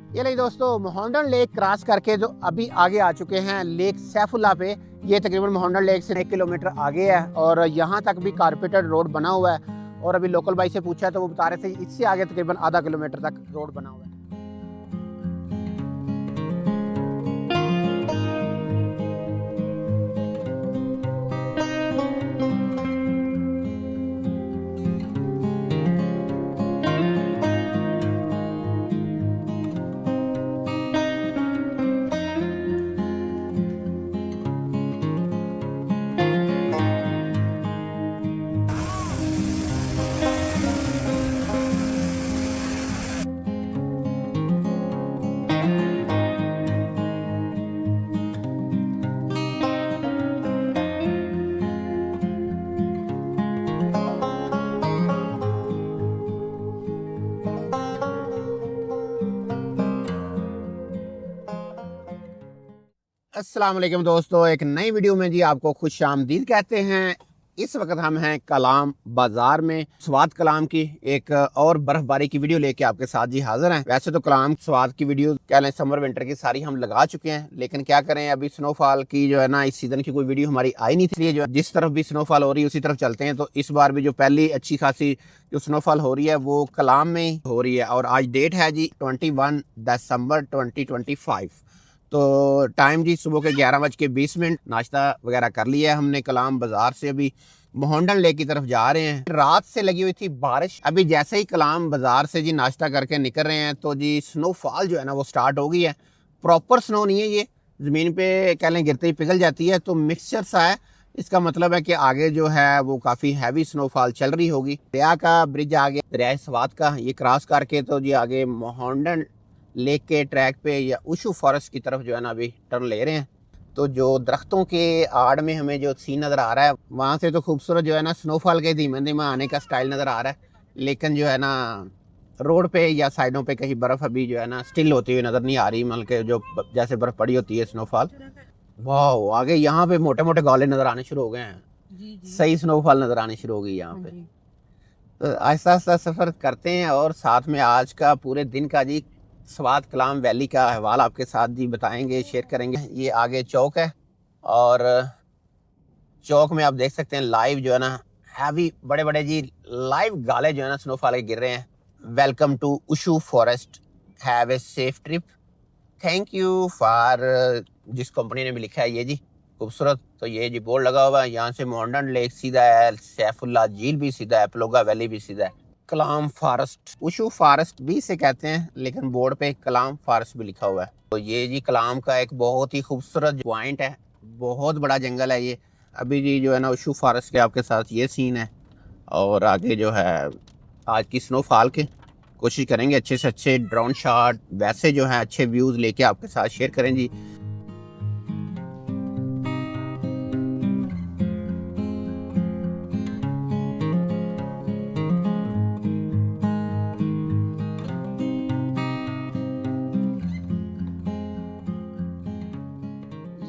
ये नहीं दोस्तों, मोहंडन लेक क्रॉस करके जो अभी आगे आ चुके हैं लेक सैफुल्ला पे। ये तकरीबन मोहंडन लेक से 1 किलोमीटर आगे है और यहाँ तक भी कारपेटेड रोड बना हुआ है। और अभी लोकल भाई से पूछा तो वो बता रहे थे इससे आगे तकरीबन आधा किलोमीटर तक रोड बना हुआ है। अस्सलाम वालेकुम दोस्तों, एक नई वीडियो में जी आपको खुश आमदीद कहते हैं। इस वक्त हम हैं कलाम बाजार में। स्वाद कलाम की एक और बर्फबारी की वीडियो लेके आपके साथ जी हाजिर हैं। वैसे तो कलाम स्वाद की वीडियो कह लें समर विंटर की सारी हम लगा चुके हैं, लेकिन क्या करें अभी स्नोफॉल की जो है ना इस सीजन की कोई वीडियो हमारी आई नहीं थी। इसलिए जो जिस तरफ भी स्नोफॉल हो रही है उसी तरफ चलते हैं। तो इस बार भी जो पहली अच्छी खासी जो स्नोफॉल हो रही है वो कलाम में ही हो रही है और आज डेट है जी 21 दिसंबर 2025। तो टाइम जी सुबह के 11:20। नाश्ता वगैरह कर लिया है हमने। कलाम बाजार से अभी मोहंडन लेक की तरफ जा रहे हैं। रात से लगी हुई थी बारिश, अभी जैसे ही कलाम बाजार से जी नाश्ता करके निकल रहे हैं तो जी स्नोफॉल जो है ना वो स्टार्ट हो गई है। प्रॉपर स्नो नहीं है, ये ज़मीन पे कह लें गिरते ही पिघल जाती है, तो मिक्सचर सा है। इसका मतलब है कि आगे जो है वो काफ़ी हैवी स्नोफॉल चल रही होगी। दरिया का ब्रिज आ गया, दरिया स्वात का, ये क्रॉस करके तो जी आगे मोहंडन लेक के ट्रैक पे या उशू फॉरेस्ट की तरफ जो है ना अभी टर्न ले रहे हैं। तो जो दरख्तों के आड़ में हमें जो सीन नज़र आ रहा है वहाँ से तो खूबसूरत जो है ना स्नोफॉल के धीमे धीमे आने का स्टाइल नज़र आ रहा है, लेकिन जो है ना रोड पे या साइडों पे कहीं बर्फ़ अभी जो है ना स्टिल होती हुई नज़र नहीं आ रही, मतलब के जो जैसे बर्फ़ पड़ी होती है स्नोफॉल। वाह, आगे यहाँ पे मोटे मोटे गोले नज़र आने शुरू हो गए हैं। सही स्नोफॉल नज़र आनी शुरू हो गई यहाँ पे। तो आहिस्ता आहिस्ता सफ़र करते हैं और साथ में आज का पूरे दिन का जी स्वाद कलाम वैली का अहवाल आपके साथ जी बताएंगे, शेयर करेंगे। ये आगे चौक है और चौक में आप देख सकते हैं लाइव जो है ना हैवी बड़े बड़े जी लाइव गाले जो है ना स्नोफॉल के गिर रहे हैं। Welcome to Ushu forest, have a safe trip, thank you for, जिस कंपनी ने भी लिखा है ये जी खूबसूरत। तो ये जी बोर्ड लगा हुआ है, यहाँ से मोहंडन लेक सीधा है, सैफुल्ला झील भी सीधा है, प्लोगा वैली भी सीधा है, कलाम फॉरेस्ट, उशू फॉरेस्ट भी से कहते हैं, लेकिन बोर्ड पे कलाम फॉरेस्ट भी लिखा हुआ है। तो ये जी कलाम का एक बहुत ही खूबसूरत पॉइंट है, बहुत बड़ा जंगल है ये। अभी जी जो है ना उशू फॉरेस्ट के आपके साथ ये सीन है और आगे जो है आज की स्नोफॉल के कोशिश करेंगे अच्छे से अच्छे ड्रोन शॉट वैसे जो है अच्छे व्यूज़ लेके आपके साथ शेयर करें जी।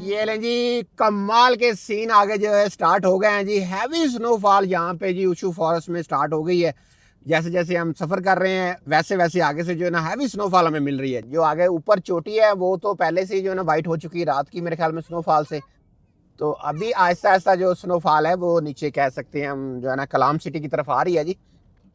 ये लें जी कमाल के सीन आगे जो है स्टार्ट हो गए हैं जी। हैवी स्नोफॉल यहाँ पे जी उशू फॉरेस्ट में स्टार्ट हो गई है। जैसे जैसे हम सफ़र कर रहे हैं वैसे वैसे आगे से जो है ना हैवी स्नोफॉल हमें मिल रही है। जो आगे ऊपर चोटी है वो तो पहले से ही जो है ना वाइट हो चुकी है रात की मेरे ख्याल में स्नोफॉल से। तो अभी आहिस्ता आहिस्ता जो स्नोफॉल है वो नीचे कह सकते हैं हम जो है ना कलाम सिटी की तरफ आ रही है जी।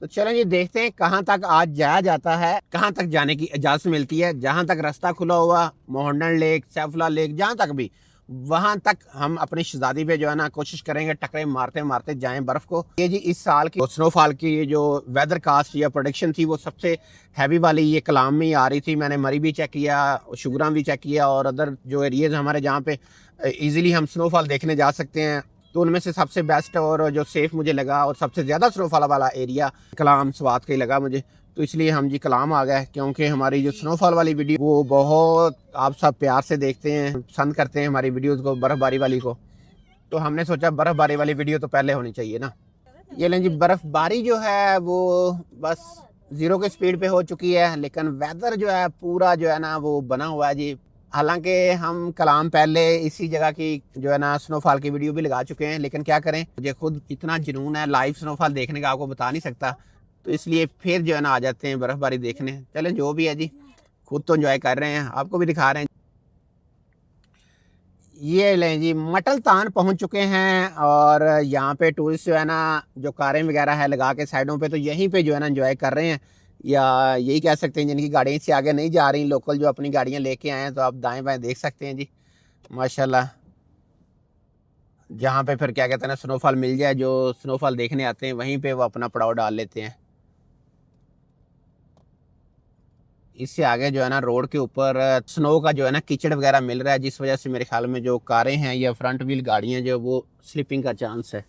तो चलें जी देखते हैं कहाँ तक आज जाया जाता है, कहाँ तक जाने की इजाज़त मिलती है। जहाँ तक रास्ता खुला हुआ मोहंडन लेक सैफुल्ला लेक जहाँ तक भी, वहां तक हम अपनी शहजादी पे जो है ना कोशिश करेंगे टकरे मारते मारते जाएं बर्फ को। ये जी इस साल की स्नोफॉल की जो वेदर कास्ट या प्रोडिक्शन थी वो सबसे हैवी वाली ये कलाम में ही आ रही थी। मैंने मरी भी चेक किया, शुगरा भी चेक किया और अदर जो एरियाज हमारे जहाँ पे इजीली हम स्नोफॉल देखने जा सकते हैं, तो उनमें से सबसे बेस्ट और जो सेफ मुझे लगा और सबसे ज़्यादा स्नोफॉल वाला एरिया कलाम स्वात का ही लगा मुझे। तो इसलिए हम जी कलाम आ गए, क्योंकि हमारी जो स्नोफॉल वाली वीडियो वो बहुत आप सब प्यार से देखते हैं, पसंद करते हैं हमारी वीडियोस को, बर्फ़बारी वाली को। तो हमने सोचा बर्फ़बारी वाली वीडियो तो पहले होनी चाहिए ना। ये लें जी बर्फ़बारी जो है वो बस 0 के स्पीड पे हो चुकी है, लेकिन वेदर जो है पूरा जो है ना वो बना हुआ है जी। हालांकि हम कलाम पहले इसी जगह की जो है ना स्नोफॉल की वीडियो भी लगा चुके हैं, लेकिन क्या करें मुझे खुद इतना जुनून है लाइव स्नोफॉल देखने का, आपको बता नहीं सकता। तो इसलिए फिर जो है ना आ जाते हैं बर्फ़बारी देखने। चलें जो भी है जी, खुद तो एंजॉय कर रहे हैं, आपको भी दिखा रहे हैं। ये लें जी, मटलतान पहुंच चुके हैं और यहाँ पे टूरिस्ट जो है ना, जो कारें वगैरह है लगा के साइडों पे, तो यहीं पे जो है ना एंजॉय कर रहे हैं, या यही कह सकते हैं जिनकी गाड़ियाँ इससे आगे नहीं जा रही, लोकल जो अपनी गाड़ियाँ लेके आए हैं, तो आप दाएं बाएं देख सकते हैं जी माशाल्लाह। जहाँ पे फिर क्या कहते हैं ना, स्नोफॉल मिल जाए, जो स्नोफॉल देखने आते हैं वहीं पे वो अपना पड़ाव डाल लेते हैं। इससे आगे जो है ना रोड के ऊपर स्नो का जो है ना कीचड़ वगैरह मिल रहा है, जिस वजह से मेरे ख्याल में जो कारें हैं या फ्रंट व्हील गाड़ियाँ जो वो स्लिपिंग का चांस है।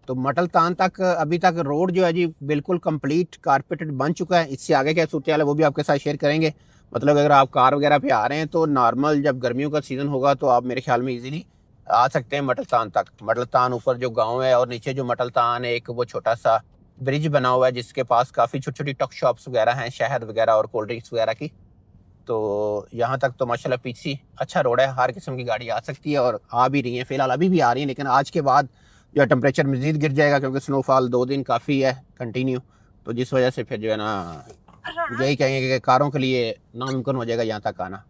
तो मटलतान तक अभी तक रोड जो है जी बिल्कुल कंप्लीट कारपेटेड बन चुका है। इससे आगे क्या सूरत हाल है वो भी आपके साथ शेयर करेंगे। मतलब अगर आप कार वगैरह पे आ रहे हैं तो नॉर्मल जब गर्मियों का सीज़न होगा तो आप मेरे ख्याल में इजीली आ सकते हैं मटलतान तक। मटलतान ऊपर जो गांव है और नीचे जो मटलतान है, एक वो छोटा सा ब्रिज बना हुआ है जिसके पास काफ़ी छोटी छोटी टक शॉप्स वगैरह हैं, शहद वगैरह और कोल्ड ड्रिंक्स वगैरह की। तो यहाँ तक तो माशाल्लाह पीछी अच्छा रोड है, हर किस्म की गाड़ी आ सकती है और आ भी रही है, फिलहाल अभी भी आ रही है। लेकिन आज के बाद जो है टेम्परेचर मज़ीद गिर जाएगा क्योंकि स्नोफॉल 2 दिन काफ़ी है कंटिन्यू, तो जिस वजह से फिर जो है ना यही कहेंगे कि कारों के लिए नामुमकिन हो जाएगा यहाँ तक आना।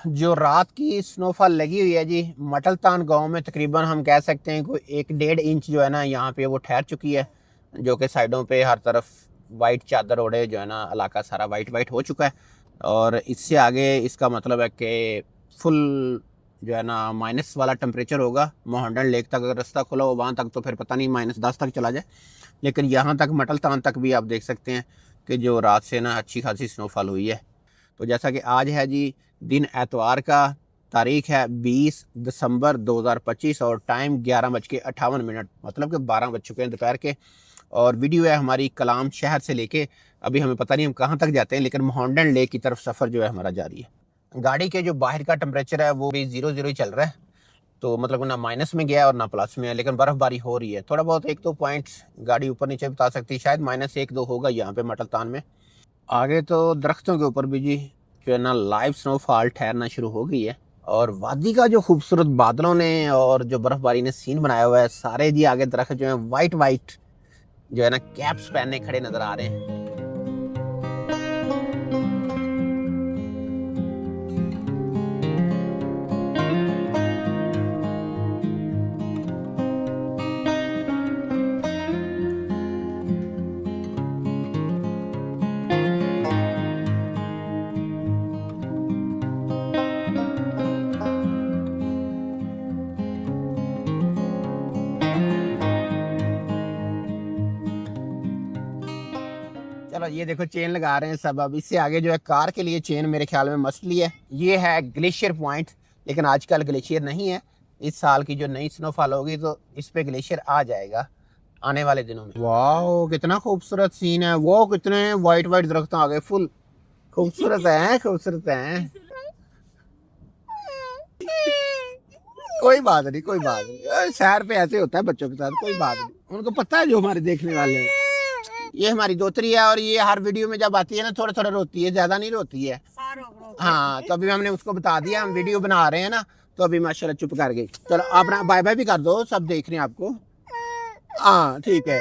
जो रात की स्नोफॉल लगी हुई है जी मटलतान गांव में, तकरीबन हम कह सकते हैं कोई 1-1.5 इंच जो है ना यहाँ पे वो ठहर चुकी है, जो कि साइडों पे हर तरफ वाइट चादर ओढ़े जो है ना इलाका सारा वाइट वाइट हो चुका है। और इससे आगे इसका मतलब है कि फुल जो है ना माइनस वाला टेम्परेचर होगा। मोहंडन लेक तक अगर रास्ता खुला हो वहाँ तक तो फिर पता नहीं -10 तक चला जाए, लेकिन यहाँ तक मटलतान तक भी आप देख सकते हैं कि जो रात से ना अच्छी खासी स्नोफॉल हुई है। तो जैसा कि आज है जी दिन एतवार का, तारीख है 20 दिसंबर 2025 और टाइम 11:58, मतलब कि 12 बज चुके हैं दोपहर के। और वीडियो है हमारी कलाम शहर से लेके, अभी हमें पता नहीं हम कहाँ तक जाते हैं, लेकिन मोहंडन लेक की तरफ सफ़र जो है हमारा जारी है। गाड़ी के जो बाहर का टेम्परेचर है वो भी 0-0 ही चल रहा है, तो मतलब ना माइनस में गया और ना प्लस में है, लेकिन बर्फ़बारी हो रही है थोड़ा बहुत, 1-2 पॉइंट्स गाड़ी ऊपर नीचे बता सकती है, शायद -1-2 होगा यहाँ पे मटलतान में। आगे तो दरख्तों के ऊपर भी जी जो है ना लाइव स्नोफॉल ठहरना शुरू हो गई है, और वादी का जो खूबसूरत बादलों ने और जो बर्फबारी ने सीन बनाया हुआ है, सारे जी आगे दरख्त जो है वाइट वाइट जो है ना कैप्स पहने खड़े नजर आ रहे हैं। चलो ये देखो चेन लगा रहे हैं सब। अब इससे आगे जो है कार के लिए चेन मेरे ख्याल में मसली है। ये है ग्लेशियर पॉइंट, लेकिन आजकल ग्लेशियर नहीं है। इस साल की जो नई स्नोफॉल होगी तो इस पे ग्लेशियर आ जाएगा आने वाले दिनों में। वाह कितना खूबसूरत सीन है, वो कितने वाइट वाइट दरख्त आ गए, फुल खूबसूरत है, खूबसूरत है। कोई बात नहीं, कोई बात नहीं, शहर पे ऐसे होता है बच्चों के साथ, कोई बात नहीं, उनको पता है जो हमारे देखने वाले हैं। ये हमारी दोतरी है और ये हर वीडियो में जब आती है ना थोड़ा थोड़ा रोती है, ज्यादा नहीं रोती है। हाँ, तो अभी हमने उसको बता दिया हम वीडियो बना रहे हैं ना, तो अभी माशाल्लाह चुप कर गई। चलो अपना बाय बाय भी कर दो, सब देख रहे हैं आपको। हाँ ठीक है।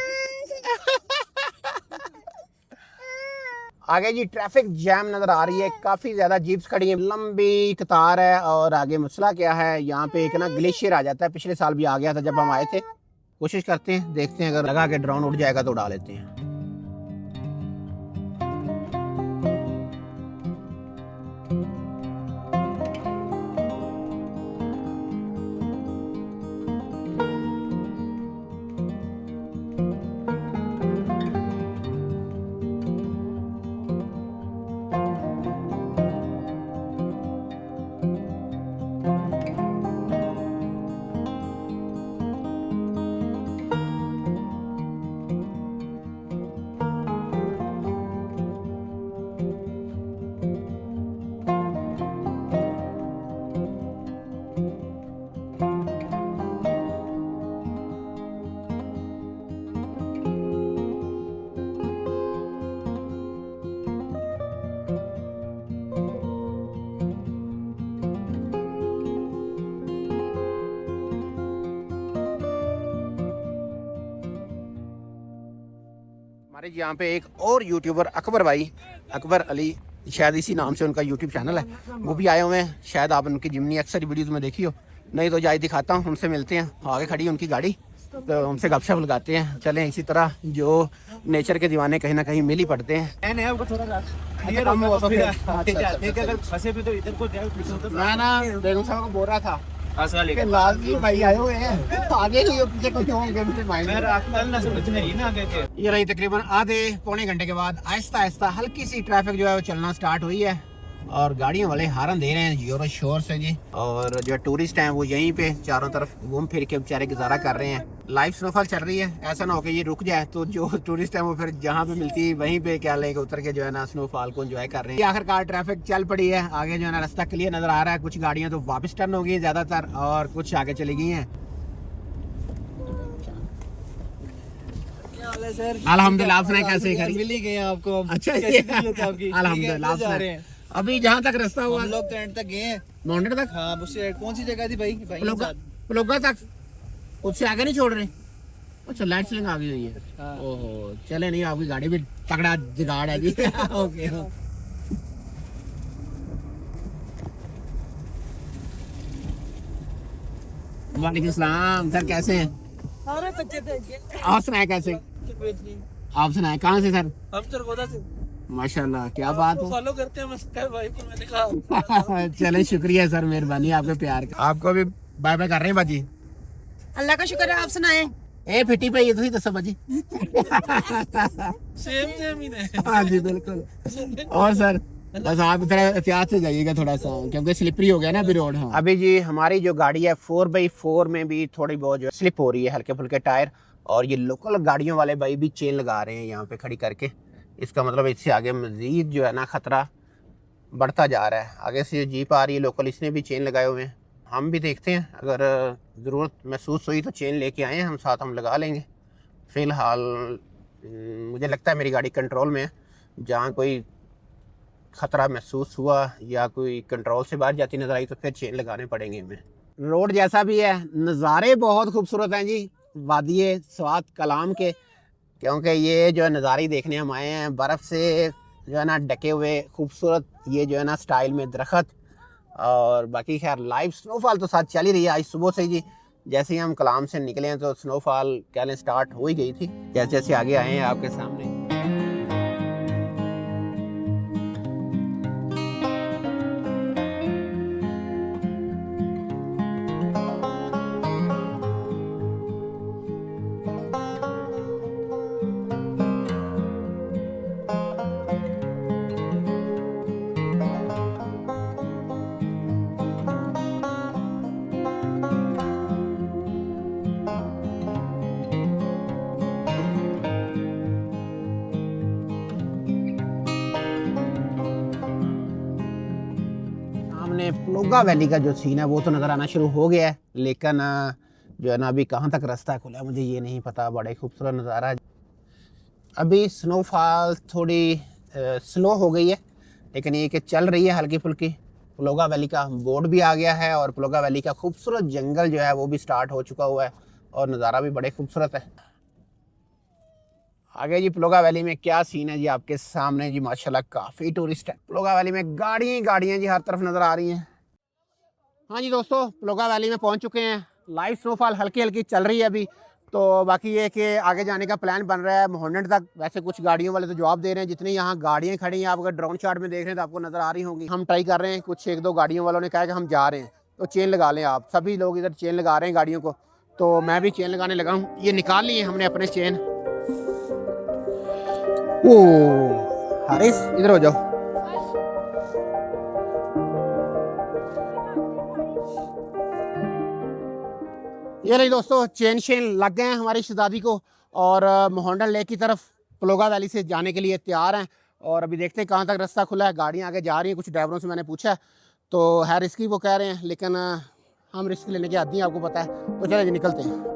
आगे जी ट्रैफिक जैम नजर आ रही है, काफी ज्यादा जीप्स खड़ी है, लंबी कतार है। और आगे मसला क्या है, यहाँ पे एक ना ग्लेशियर आ जाता है, पिछले साल भी आ गया था जब हम आए थे। कोशिश करते हैं, देखते हैं, अगर लगा के ड्रोन उड़ जाएगा तो उड़ा लेते हैं। हमारे यहाँ पे एक और यूट्यूबर अकबर भाई, अकबर अली, शायद इसी नाम से उनका यूट्यूब चैनल है, वो भी आए हुए हैं। शायद आप उनकी जिमनी अक्सर वीडियोज़ में देखी हो, नहीं तो जाए दिखाता हूँ, उनसे मिलते हैं। आगे खड़ी है उनकी गाड़ी, तो उनसे गपशप लगाते हैं। चलें, इसी तरह जो नेचर के दीवाने कहीं ना कहीं मिल ही पड़ते हैं। ना बेगम साहब को बोल रहा था लालजी भाई आए हुए हैं, आगे नहीं पीछे कुछ होंगे। ये रही तकरीबन आधे पौने घंटे के बाद आहिस्ता आहिस्ता हल्की सी ट्रैफिक जो है वो चलना स्टार्ट हुई है और गाड़ियों वाले हारन दे रहे हैं जोरों शोर से जी। और जो टूरिस्ट हैं वो यहीं पे चारों तरफ घूम फिर के बेचारे गुजारा कर रहे हैं। लाइव स्नोफॉल चल रही है, ऐसा ना हो कि ये रुक जाए तो जो टूरिस्ट हैं वो फिर जहाँ पे मिलती है वहीं पे क्या लेके उतर के जो है ना स्नोफॉल को एंजॉय कर रहे हैं। आखिरकार ट्रैफिक चल पड़ी है, आगे जो है ना रास्ता क्लियर नजर आ रहा है। कुछ गाड़ियाँ तो वापस टर्न हो गई है ज्यादातर और कुछ आगे चली गई हैं। अल्हम्दुलिल्लाह, आप सुनाए कैसे मिल ही गए आपको? अच्छा, अल्हम्दुलिल्लाह, आप सुनाए। अभी जहाँ तक रास्ता हुआ हम लोग तो एंड तक गए हैं, माउंटेन तक। हाँ, उससे कौन सी जगह थी भाई? प्लोगा तक, उससे आगे नहीं छोड़ रहे। अच्छा, लाइट स्लिंग आ गई हुई है। हाँ। ओहो, चले नहीं, आपकी गाड़ी भी तगड़ा जुगाड़ है जी। ओके। वालेकुम सलाम सर, कैसे हैं? आप सुनाए कैसे? आप सुनाए कहाँ से सर? हम सरगोदा से। माशाल्लाह, क्या बात है। फॉलो करते हैं भाई को, मैंने कहा। चले, शुक्रिया सर, मेहरबानी आपके प्यार का। आपको भी बाय बाय कर रहे हैं बाजी। अल्लाह का शुक्र है, आप सुनाए। ए फिटी पे ये तो ही दसो बाजी। सेम ही ने। हाँ जी बिल्कुल। और सर बस आप इधर एहतियात से जाइएगा थोड़ा सा, क्योंकि स्लिपरी हो गया ना अभी रोड। हाँ, अभी जी हमारी जो गाड़ी है 4x4 में भी थोड़ी बहुत जो स्लिप हो रही है, हल्के फुल्के टायर। और ये लोकल गाड़ियों वाले भाई भी चेन लगा रहे हैं यहाँ पे खड़ी करके। इसका मतलब इससे आगे मजीद जो है ना खतरा बढ़ता जा रहा है। आगे से जीप आ रही है लोकल, इसने भी चेन लगाए हुए हैं। हम भी देखते हैं, अगर ज़रूरत महसूस हुई तो चेन लेके आए हैं हम साथ, हम लगा लेंगे। फ़िलहाल मुझे लगता है मेरी गाड़ी कंट्रोल में है। जहाँ कोई ख़तरा महसूस हुआ या कोई कंट्रोल से बाहर जाती नज़र आई तो फिर चेन लगाने पड़ेंगे हमें। रोड जैसा भी है, नज़ारे बहुत खूबसूरत हैं जी वादिये स्वात कलाम के, क्योंकि ये जो है नज़ारे देखने हम आए हैं। बर्फ़ से जो है ना ढके हुए खूबसूरत ये जो है ना स्टाइल में दरख्त, और बाकी खैर लाइव स्नोफॉल तो साथ चल ही रही है। आज सुबह से जी जैसे ही हम कलाम से निकले हैं तो स्नोफॉल कह लें स्टार्ट हो ही गई थी। जैसे जैसे आगे आए हैं आपके सामने। प्लोगा वैली का जो सीन है वो तो नज़र आना शुरू हो गया है, लेकिन जो है ना अभी कहाँ तक रास्ता खुला है मुझे ये नहीं पता। बड़ा खूबसूरत नज़ारा है। अभी स्नोफॉल थोड़ी स्लो हो गई है, लेकिन ये कि चल रही है हल्की फुल्की। प्लोगा वैली का बोर्ड भी आ गया है और प्लोगा वैली का खूबसूरत जंगल जो है वो भी स्टार्ट हो चुका हुआ है और नज़ारा भी बड़े खूबसूरत है। आगे जी प्लोगा वैली में क्या सीन है जी आपके सामने जी, माशाल्लाह काफ़ी टूरिस्ट है। प्लोगा वैली में गाड़ियाँ जी हर तरफ नज़र आ रही हैं। हाँ जी दोस्तों, प्लोगा वैली में पहुंच चुके हैं। लाइव स्नोफॉल हल्की हल्की चल रही है अभी, तो बाकी ये कि आगे जाने का प्लान बन रहा है मोहन्नड तक। वैसे कुछ गाड़ियों वाले तो जवाब दे रहे हैं, जितनी यहाँ गाड़ियाँ खड़ी हैं आप अगर ड्रोन शॉट में देख रहे हैं तो आपको नज़र आ रही होंगी। हम ट्राई कर रहे हैं, कुछ एक दो गाड़ियों वालों ने कहा कि हम जा रहे हैं तो चेन लगा लें। आप सभी लोग इधर चेन लगा रहे हैं गाड़ियों को, तो मैं भी चेन लगाने लगा हूँ। ये निकाल लिए हमने अपने चेन। ओह हारिस इधर हो जाओ। ये रही दोस्तों, चेन शेन लग गए हैं हमारी शहजादी को और मोहंडन लेक की तरफ प्लोगा वैली से जाने के लिए तैयार हैं। और अभी देखते हैं कहाँ तक रास्ता खुला है। गाड़ियाँ आगे जा रही हैं, कुछ ड्राइवरों से मैंने पूछा तो है रिस्की वो कह रहे हैं, लेकिन हम रिस्क लेने के आदी हैं आपको पता है। तो चले जी निकलते हैं।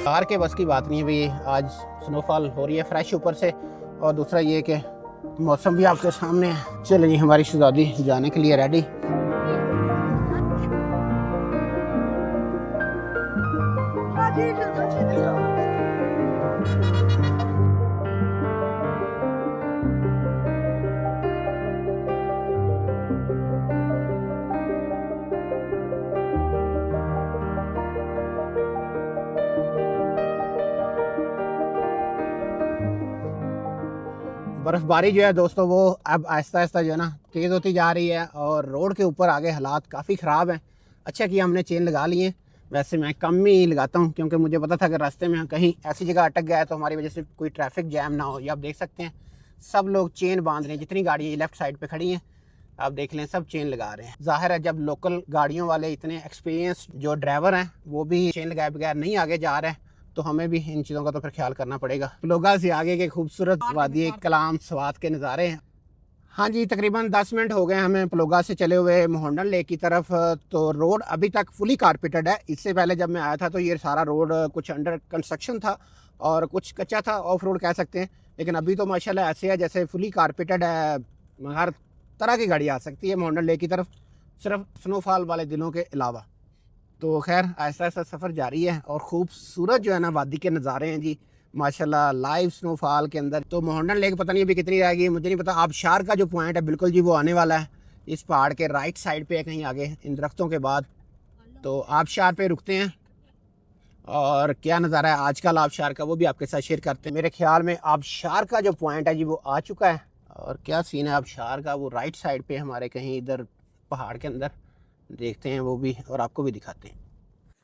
कार के बस की बात नहीं है भाई, आज स्नोफॉल हो रही है फ्रेश ऊपर से, और दूसरा ये कि मौसम भी आपके सामने है। चलो जी, हमारी शहजादी जाने के लिए रेडी। बर्फ़बारी जो है दोस्तों वो अब आहिस्ता आहिस्ता जो है ना तेज़ होती जा रही है, और रोड के ऊपर आगे हालात काफ़ी ख़राब हैं। अच्छा कि हमने चेन लगा ली है, वैसे मैं कम ही लगाता हूँ क्योंकि मुझे पता था कि रास्ते में कहीं ऐसी जगह अटक गया है तो हमारी वजह से कोई ट्रैफिक जैम ना हो। ये आप देख सकते हैं सब लोग चेन बांध रहे हैं, जितनी गाड़ियाँ लेफ़्ट साइड पर खड़ी हैं आप देख लें सब चेन लगा रहे हैं। जाहिर है जब लोकल गाड़ियों वाले इतने एक्सपीरियंस जो ड्राइवर हैं वो भी चेन लगाए बगैर नहीं आगे जा रहे हैं, तो हमें भी इन चीज़ों का तो फिर ख्याल करना पड़ेगा। लोगा से आगे के खूबसूरत वादी कलाम स्वात के नज़ारे हैं। हाँ जी, तकरीबन 10 मिनट हो गए हमें पलोगा से चले हुए मोहंडन लेक की तरफ। तो रोड अभी तक फुली कारपेटेड है। इससे पहले जब मैं आया था तो ये सारा रोड कुछ अंडर कंस्ट्रक्शन था और कुछ कच्चा था, ऑफ रोड कह सकते हैं। लेकिन अभी तो माशाल्लाह ऐसे है जैसे फुली कारपेटेड है, हर तरह की गाड़ी आ सकती है मोहंडन लेक की तरफ, सिर्फ स्नोफॉल वाले दिनों के अलावा। तो खैर ऐसा ऐसा सफ़र जारी है, और खूबसूरत जो है ना वादी के नज़ारे हैं जी माशाल्लाह लाइव स्नोफॉल के अंदर। तो मोहंडन लेक पता नहीं अभी कितनी रहेगी मुझे नहीं पता। आबशार का जो पॉइंट है बिल्कुल जी वो आने वाला है, इस पहाड़ के राइट साइड पे है कहीं आगे इन दरख्तों के बाद। तो आबशार पे रुकते हैं और क्या नज़ारा है आजकल आबशार का वो भी आपके साथ शेयर करते हैं। मेरे ख्याल में आबशार का जो पॉइंट है जी वो आ चुका है, और क्या सीन है आबशार का वो राइट साइड पे हमारे कहीं इधर पहाड़ के अंदर, देखते हैं वो भी और आपको भी दिखाते हैं।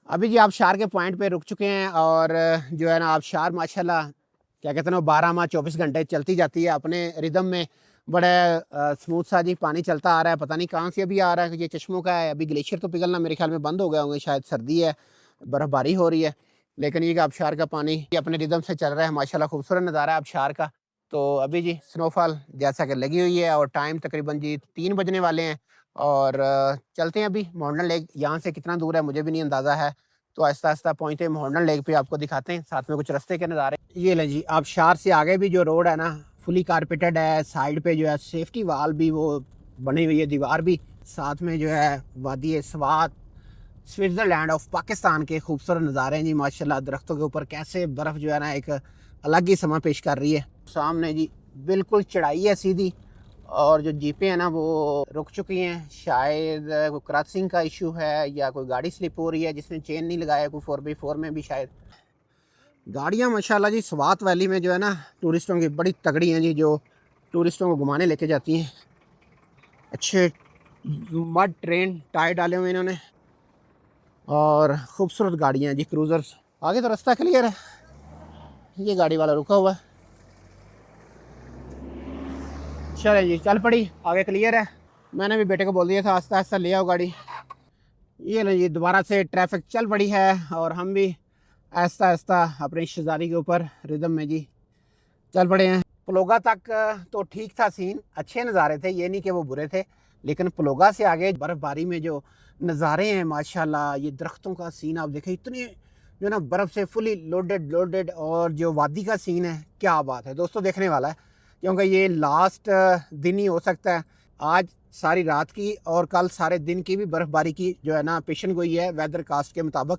अभी जी आबशार के पॉइंट पे रुक चुके हैं, और जो है ना आबशार माशाल्लाह क्या कहते हैं ना 12 माह 24 घंटे चलती जाती है अपने रिदम में। बड़े स्मूथ सा जी पानी चलता आ रहा है, पता नहीं कहाँ से अभी आ रहा है, ये चश्मों का है। अभी ग्लेशियर तो पिघलना मेरे ख्याल में बंद हो गए होंगे, शायद सर्दी है बर्फ़बारी हो रही है। लेकिन ये आबशार का पानी अपने रिदम से चल रहा है माशाल्लाह, खूबसूरत नज़ारा है आबशार का। तो अभी जी स्नोफॉल जैसा कि लगी हुई है, और टाइम तकरीबन जी 3 बजने वाले हैं, और चलते हैं अभी मोहंडन लेक। यहाँ से कितना दूर है मुझे भी नहीं अंदाज़ा है, तो आहिस्ता आहिस्ता पहुँचते हैं मोहंडन लेक पे, आपको दिखाते हैं साथ में कुछ रास्ते के नज़ारे। ये लें जी आबशार से आगे भी जो रोड है ना फुली कारपेटेड है, साइड पे जो है सेफ्टी वाल भी वो बनी हुई है, दीवार भी, साथ में जो है वादी स्वात स्विट्ज़रलैंड ऑफ पाकिस्तान के खूबसूरत नज़ारे हैं जी माशाल्लाह। दरख्तों के ऊपर कैसे बर्फ़ जो है ना एक अलग ही समा पेश कर रही है। सामने जी बिल्कुल चढ़ाई है सीधी, और जो जीपें हैं ना वो रुक चुकी हैं, शायद कोई क्रॉसिंग का इशू है या कोई गाड़ी स्लिप हो रही है जिसने चेन नहीं लगाया, कोई 4x4 में भी शायद। गाड़ियाँ माशाल्लाह जी स्वात वैली में जो है ना टूरिस्टों की बड़ी तगड़ी हैं जी, जो टूरिस्टों को घुमाने लेके जाती हैं। अच्छे मड ट्रेन टायर डाले हुए इन्होंने, और खूबसूरत गाड़ियाँ जी क्रूज़र्स। आगे तो रास्ता क्लियर है, ये गाड़ी वाला रुका हुआ है। चले जी चल पड़ी, आगे क्लियर है। मैंने भी बेटे को बोल दिया था आस्ता आस्ता ले आओ गाड़ी। ये लो जी दोबारा से ट्रैफिक चल पड़ी है, और हम भी आहिस्ता आहिस्ता अपनी शहजादी के ऊपर रिदम में जी चल पड़े हैं। पलोगा तक तो ठीक था सीन, अच्छे नज़ारे थे, ये नहीं कि वो बुरे थे। लेकिन पलोगा से आगे बर्फ़बारी में जो नज़ारे हैं माशाल्लाह, ये दरख्तों का सीन आप देखें, इतने जो ना बर्फ़ से फुली लोडेड, और जो वादी का सीन है क्या बात है दोस्तों, देखने वाला है। क्योंकि ये लास्ट दिन ही हो सकता है, आज सारी रात की और कल सारे दिन की भी बर्फ़बारी की जो है ना पेशन गोई है वेदर कास्ट के मुताबिक।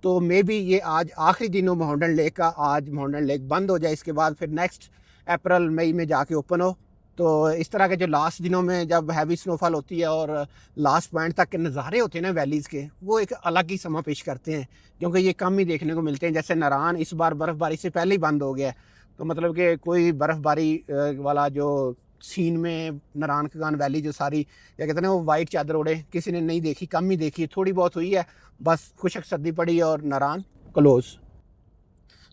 तो मे बी ये आज आखिरी दिन हो मोहंडन लेक का, आज मोहंडन लेक बंद हो जाए, इसके बाद फिर नेक्स्ट अप्रैल मई में जाके ओपन हो। तो इस तरह के जो लास्ट दिनों में जब हैवी स्नोफॉल होती है और लास्ट पॉइंट तक के नज़ारे होते हैं ना वैलीज़ के, वो एक अलग ही समा पेश करते हैं, क्योंकि ये कम ही देखने को मिलते हैं। जैसे नारान इस बार बर्फ़बारी से पहले ही बंद हो गया है, तो मतलब कि कोई बर्फ़बारी वाला जो सीन में नारान खान वैली जो सारी क्या कहते हैं ना वो वाइट चादर ओढ़े किसी ने नहीं देखी, कम ही देखी, थोड़ी बहुत हुई है बस, खुशक सर्दी पड़ी और नारान क्लोज़।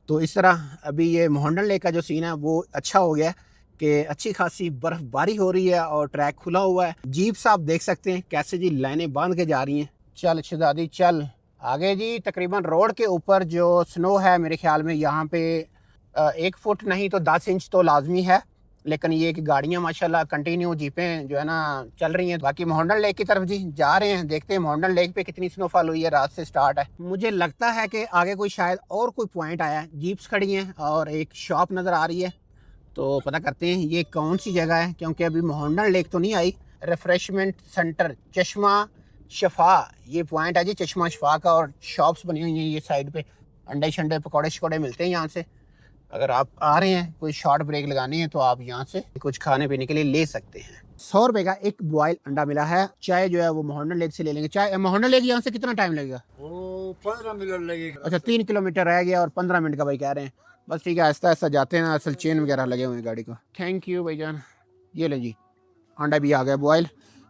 तो इस तरह अभी ये मोहंडन लेक का जो सीन है वो अच्छा हो गया है कि अच्छी खासी बर्फ़बारी हो रही है और ट्रैक खुला हुआ है। जीप से आप देख सकते हैं कैसे जी लाइनें बांध के जा रही हैं। चल शहजादी चल आगे जी। तकरीबन रोड के ऊपर जो स्नो है मेरे ख्याल में यहाँ पे 1 फुट नहीं तो 10 इंच तो लाजमी है, लेकिन ये कि गाड़ियाँ माशाल्लाह कंटिन्यू जीपें जो है ना चल रही हैं। बाकी मोहंडन लेक की तरफ जी जा रहे हैं, देखते हैं मोहंडन लेक पे कितनी स्नोफॉल हुई है। रात से स्टार्ट है, मुझे लगता है कि आगे कोई शायद और कोई पॉइंट आया है। जीप्स खड़ी हैं और एक शॉप नज़र आ रही है, तो पता करते हैं ये कौन सी जगह है, क्योंकि अभी मोहंडन लेक तो नहीं आई। रिफ्रेशमेंट सेंटर चश्मा शफा ये पॉइंट है जी, चश्मा शफा का, और शॉप्स बनी हुई हैं ये साइड पे। अंडे शंडे पकौड़े शकौड़े मिलते हैं यहाँ से। अगर आप आ रहे हैं, कोई शॉर्ट ब्रेक लगानी है, तो आप यहाँ से कुछ खाने पीने के लिए ले सकते हैं। 100 रुपए का एक बॉयल अंडा मिला है। चाय जो है वो मोहंडन लेक से ले लेंगे। चाय मोहंडन लेक यहाँ से कितना टाइम लगेगा? वो 15 मिनट लगेगा। अच्छा, 3 किलोमीटर रह गया और 15 मिनट का भाई कह रहे हैं। बस ठीक है, आहिस्ता आहिस्ता जाते हैं, असल चेन वगैरह लगे हुए हैं गाड़ी को। थैंक यू भाईजान। ये लें जी, अंडा भी आ गया बॉयल,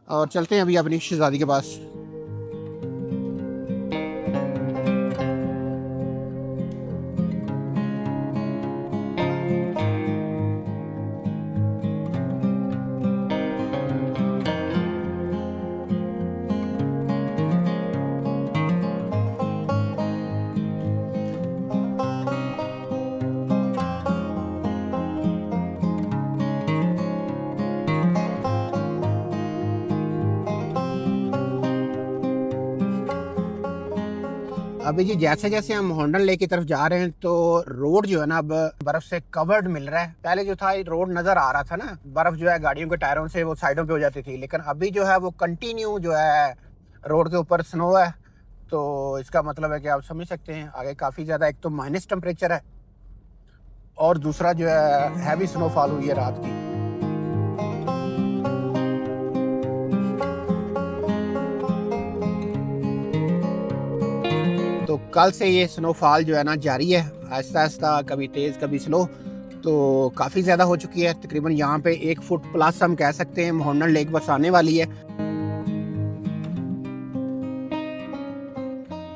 और चलते हैं अभी अपनी शहजादी के पास। अभी जी जैसे जैसे हम मोहंडन लेक की तरफ जा रहे हैं, तो रोड जो है ना अब बर्फ से कवर्ड मिल रहा है। पहले जो था रोड नजर आ रहा था ना, बर्फ जो है गाड़ियों के टायरों से वो साइडों पे हो जाती थी, लेकिन अभी जो है वो कंटिन्यू जो है रोड के ऊपर स्नो है। तो इसका मतलब है कि आप समझ सकते हैं आगे काफ़ी ज़्यादा, एक तो माइनस टेम्परेचर है और दूसरा जो है हैवी स्नोफॉल हुई है रात की। तो कल से ये स्नोफॉल जो है ना जारी है, आहिस्ता आहिस्ता, कभी तेज़ कभी स्लो। तो काफ़ी ज़्यादा हो चुकी है, तकरीबन यहाँ पे 1 फुट प्लस हम कह सकते हैं। मोहंडन लेक बस आने वाली है। ये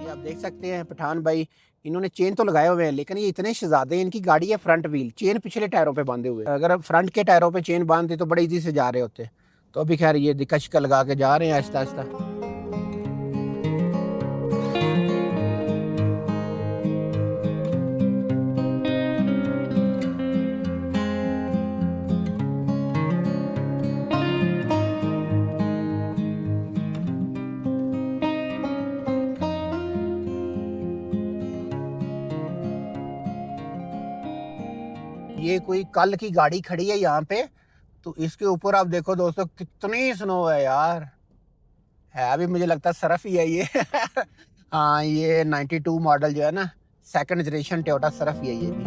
आप देख सकते हैं पठान भाई, इन्होंने चेन तो लगाए हुए हैं, लेकिन ये इतने शहजादे, इनकी गाड़ी है फ्रंट व्हील, चेन पिछले टायरों पे बांधे हुए। अगर फ्रंट के टायरों पे चेन बांधते तो बड़े इजी से जा रहे होते। तो अभी खैर ये दिक्कत शिक्कत लगा के जा रहे हैं आहिस्ता आहिस्ता। ये कोई कल की गाड़ी खड़ी है यहाँ पे, तो इसके ऊपर आप देखो दोस्तों कितनी स्नो है यार। है अभी मुझे लगता है सरफ ही है ये। हाँ, ये 92 मॉडल जो है ना, सेकंड जनरेशन टोयोटा सरफ ही है ये भी।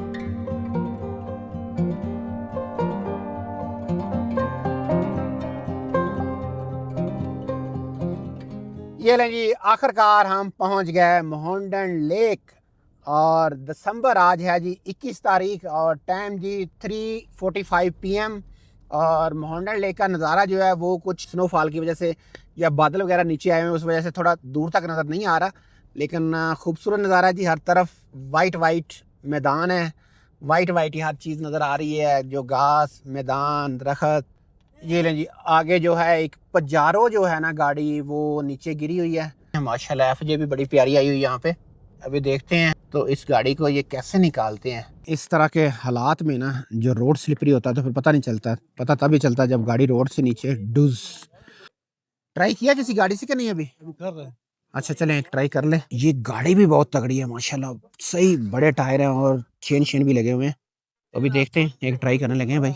ये लें जी, आखिरकार हम पहुंच गए मोहंडन लेक। और दिसंबर आज है जी 21 तारीख, और टाइम जी 3:45 PM। और मोहंडन लेक का नज़ारा जो है वो कुछ स्नोफॉल की वजह से या बादल वगैरह नीचे आए हुए हैं, उस वजह से थोड़ा दूर तक नज़र नहीं आ रहा, लेकिन खूबसूरत नज़ारा जी। हर तरफ वाइट वाइट मैदान है, वाइट वाइट ही हर चीज़ नज़र आ रही है, जो घास, मैदान, दरख्त। ये लें जी, आगे जो है एक पजारो जो है ना गाड़ी, वो नीचे गिरी हुई है। माशाल्लाह FJ भी बड़ी प्यारी आई हुई यहाँ पे। अभी देखते हैं तो इस गाड़ी को ये कैसे निकालते हैं। इस तरह के हालात में ना, जो रोड स्लिपरी होता है तो फिर पता नहीं चलता, पता तभी चलता है जब गाड़ी रोड से नीचे डुज। ट्राई किया किसी गाड़ी से कि नहीं अभी? कर रहे हैं। अच्छा चलें एक ट्राई कर ले। ये गाड़ी भी बहुत तगड़ी है माशाल्लाह, सही बड़े टायर हैं और चेन शेन भी लगे हुए हैं। तो अभी देखते हैं, एक ट्राई करने लगे हैं भाई।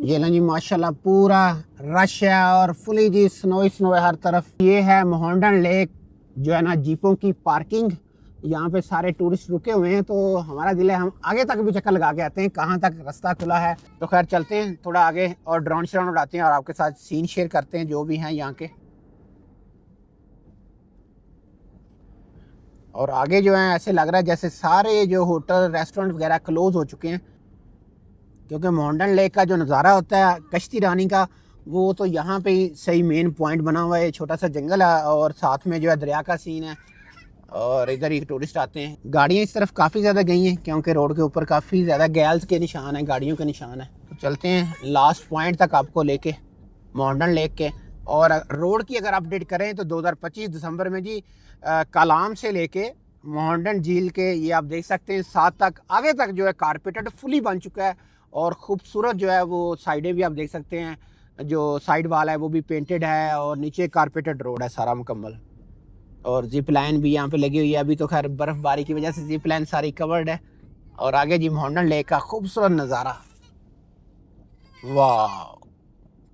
ये ना जी माशाल्लाह पूरा रश है और फुली जी स्नो है हर तरफ। ये है मोहंडन लेक जो है ना जीपों की पार्किंग। यहाँ पे सारे टूरिस्ट रुके हुए हैं, तो हमारा दिल है हम आगे तक भी चक्कर लगा के आते हैं, कहाँ तक रास्ता खुला है। तो खैर चलते हैं थोड़ा आगे और ड्रोन श्रोन उड़ाते हैं और आपके साथ सीन शेयर करते हैं जो भी हैं यहाँ के। और आगे जो है ऐसे लग रहा है जैसे सारे जो होटल रेस्टोरेंट वगैरह क्लोज हो चुके हैं, क्योंकि मोहंडन लेक का जो नज़ारा होता है कश्ती रानी का, वो तो यहाँ पे ही सही मेन पॉइंट बना हुआ है, छोटा सा जंगल है और साथ में जो है दरिया का सीन है और इधर ही टूरिस्ट आते हैं। गाड़ियाँ इस तरफ काफ़ी ज़्यादा गई हैं क्योंकि रोड के ऊपर काफ़ी ज़्यादा गैल्स के निशान हैं, गाड़ियों के निशान हैं। तो चलते हैं लास्ट पॉइंट तक आपको लेके मॉडर्न लेक के। और रोड की अगर अपडेट करें तो 2025 दिसंबर में जी कलाम से लेके मॉडर्न झील के ये आप देख सकते हैं 7 तक आगे तक जो है कारपेटेड फुली बन चुका है और खूबसूरत जो है वो साइडें भी आप देख सकते हैं, जो साइड वाल है वो भी पेंटेड है और नीचे कारपेटेड रोड है सारा मुकम्मल। और जिप लाइन भी यहाँ पे लगी हुई है, अभी तो खैर बर्फबारी की वजह से जिप लाइन सारी कवर्ड है। और आगे जी मॉडर्न लेक का खूबसूरत नज़ारा, वाह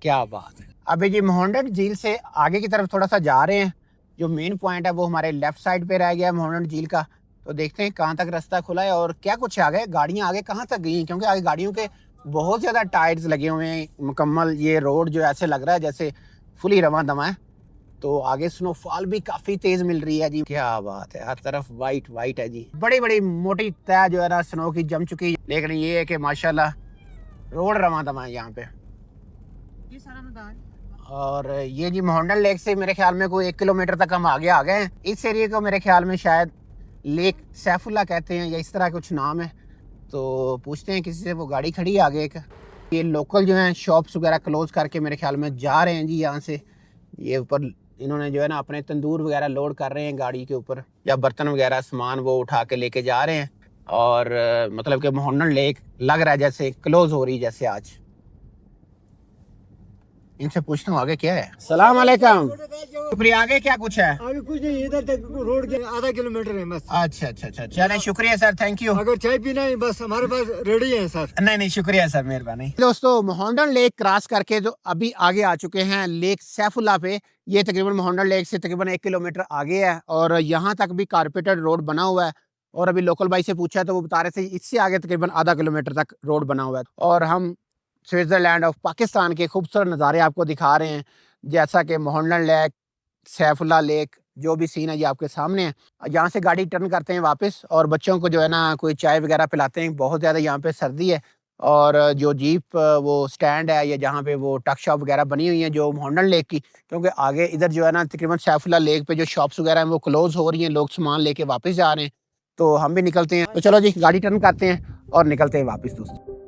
क्या बात है। अभी जी मॉडर्न झील से आगे की तरफ थोड़ा सा जा रहे हैं, जो मेन पॉइंट है वो हमारे लेफ्ट साइड पे रह गया है मॉडर्न झील का। तो देखते हैं कहाँ तक रास्ता खुला है और क्या कुछ आगे गाड़ियाँ आगे कहाँ तक गई हैं, क्योंकि आगे गाड़ियों के बहुत ज़्यादा टायर्स लगे हुए हैं मुकम्मल। ये रोड जो ऐसे लग रहा है जैसे फुली रवा दमा है। तो आगे स्नोफॉल भी काफ़ी तेज़ मिल रही है जी, क्या बात है, हर तरफ वाइट वाइट है जी। बड़ी बड़ी मोटी तय जो है ना स्नो की जम चुकी है, लेकिन ये है कि माशाल्लाह रोड रवा दमा है यहाँ पे। ये सारा मैदान और ये जी मॉडर्न लेक से मेरे ख्याल में कोई 1 किलोमीटर तक हम आगे आ गए हैं। इस एरिया को मेरे ख्याल में शायद लेक सैफुल्ला कहते हैं या इस तरह कुछ नाम है। तो पूछते हैं किसी से, वो गाड़ी खड़ी है आगे एक। ये लोकल जो हैं शॉप्स वगैरह क्लोज करके मेरे ख्याल में जा रहे हैं जी यहाँ से। ये ऊपर इन्होंने जो है ना अपने तंदूर वगैरह लोड कर रहे हैं गाड़ी के ऊपर, या बर्तन वगैरह सामान वो उठा के लेके जा रहे हैं। और मतलब कि मॉडर्न लेक लग रहा है जैसे क्लोज हो रही है जैसे आज। इनसे पूछता हूँ आगे क्या है। सलाम अलैकुम, शुक्रिया। आगे क्या कुछ है? आगे कुछ नहीं, इधर तक रोड के आधा किलोमीटर है बस। अच्छा अच्छा अच्छा, चलें शुक्रिया सर, थैंक यू। अगर चाय पीना है बस हमारे पास रेडी है सर। नहीं नहीं शुक्रिया सर, मेहरबानी। दोस्तों मॉडर्न लेक क्रॉस करके जो अभी आगे आ चुके हैं लेक सैफुल्ला पे। ये तकरीबन मॉडर्न लेक से तकरीबन 1 किलोमीटर आगे है और यहाँ तक भी कारपेटेड रोड बना हुआ है। और अभी लोकल भाई से पूछा तो वो बता रहे थे इससे आगे तकरीबन आधा किलोमीटर तक रोड बना हुआ है। और हम स्विट्ज़रलैंड ऑफ पाकिस्तान के खूबसूरत नज़ारे आपको दिखा रहे हैं, जैसा कि मॉडर्न लेक, सैफुल्ला लेक, जो भी सीन है ये आपके सामने है। यहाँ से गाड़ी टर्न करते हैं वापस और बच्चों को जो है ना कोई चाय वगैरह पिलाते हैं। बहुत ज़्यादा यहाँ पे सर्दी है और जो जीप वो स्टैंड है या जहाँ पे वो टक शॉप वगैरह बनी हुई है जो मॉडर्न लेक की, क्योंकि आगे इधर जो है ना तकरीबन सैफुल्ला लेक पे जो शॉप्स वगैरह हैं वो क्लोज हो रही हैं, लोग सामान लेके वापस जा रहे हैं। तो हम भी निकलते हैं। तो चलो जी गाड़ी टर्न करते हैं और निकलते हैं वापस दोस्तों।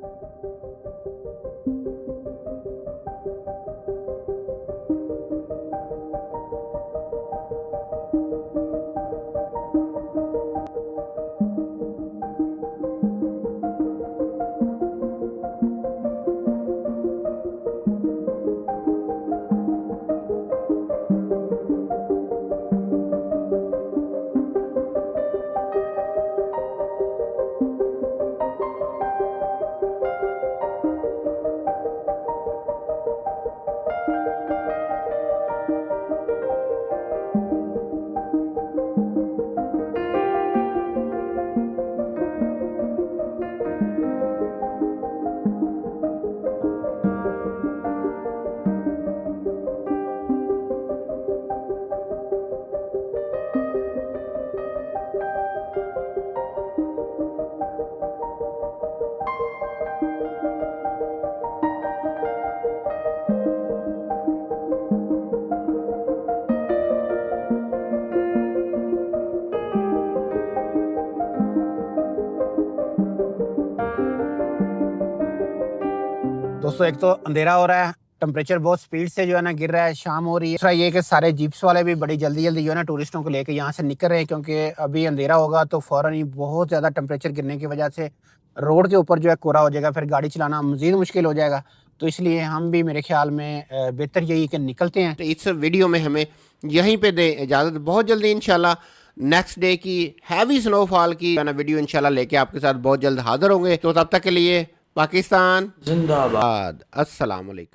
दोस्तों एक तो अंधेरा हो रहा है, टेम्परेचर बहुत स्पीड से जो है ना गिर रहा है, शाम हो रही है। दूसरा ये कि सारे जीप्स वाले भी बड़ी जल्दी जल्दी जो है ना टूरिस्टों को लेके यहाँ से निकल रहे हैं, क्योंकि अभी अंधेरा होगा तो फ़ौरन ही बहुत ज़्यादा टेम्परेचर गिरने की वजह से रोड के ऊपर जो है कोहरा हो जाएगा, फिर गाड़ी चलाना मज़ीद मुश्किल हो जाएगा। तो इसलिए हम भी मेरे ख्याल में बेहतर यही कि निकलते हैं। तो इस वीडियो में हमें यहीं पे दे इजाज़त। बहुत जल्दी इंशाल्लाह नेक्स्ट डे की हैवी स्नोफॉल की वीडियो इंशाल्लाह लेके आपके साथ बहुत जल्द हाजिर होंगे। तो तब तक के लिए पाकिस्तान जिंदाबाद, अस्सलाम वालेकुम।